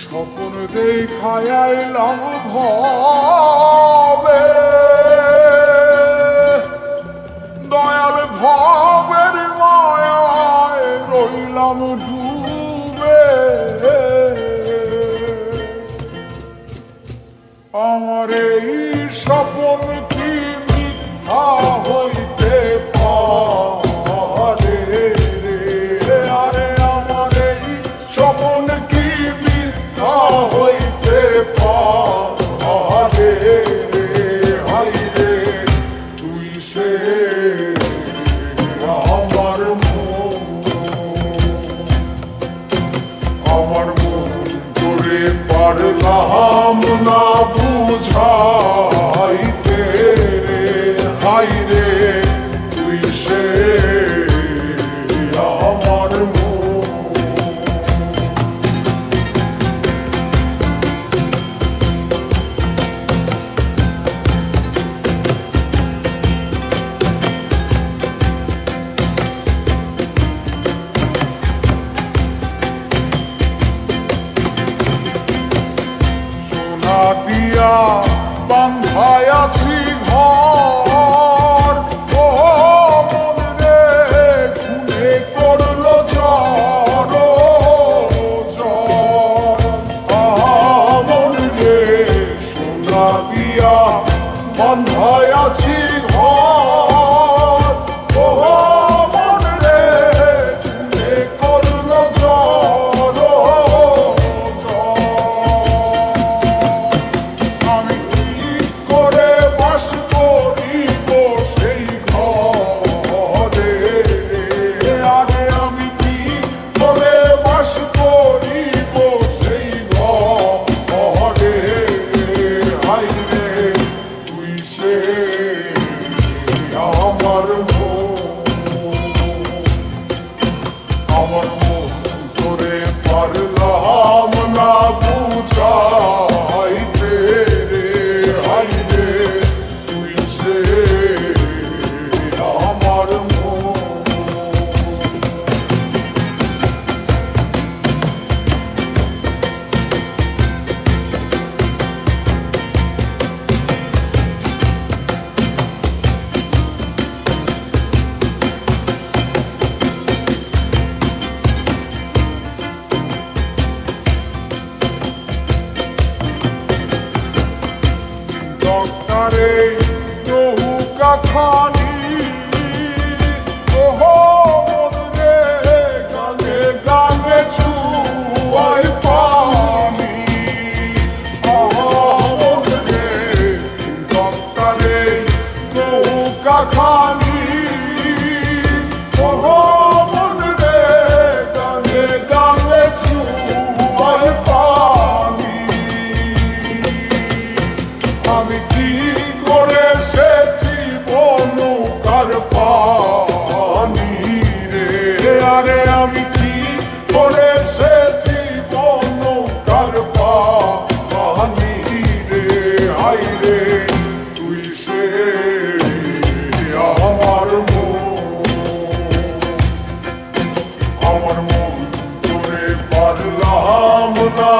স্বপ্ন দেখায় আইলাম ভবে, দয়াল ভবের মায়ায় রইলাম ডুবে। আমার এই স্বপ্ন কি মিথ্যা হইতে পারে রে? আরে আমার এই স্বপ্ন কি মিথ্যা হইতে পারে রে? হাই রে তুই সে আমার মন তোরে পারলাম না বুঝাইতে রে। হাই রে তুই সে আমার দিয়া বান্ধায় আছি ঘর, ও মন রে খুনে করলো ঝড় মন রে। সোনা দিয়া বান্ধায় আছি ঘর, ও মন রে খুনে করলো ঝড়। আমার মন তোরে পারলাম না বুঝাইতে রে। হাই রে তুই সে আমার ডক্টরে নৌকা খানি, ওহ মন রে গানে গানে ছুয়াই পানি। মন রে ডক্টরে নৌকা খানি, ওহ মন রে গানে গানে ছুয়াই পানি। আমি কি করে সেচিব নৌকার পানি রে? আরে আমি কি করে সেচিব নৌকার পানি রে? হাই রে তুই সে আমার মন তোরে পারলাম না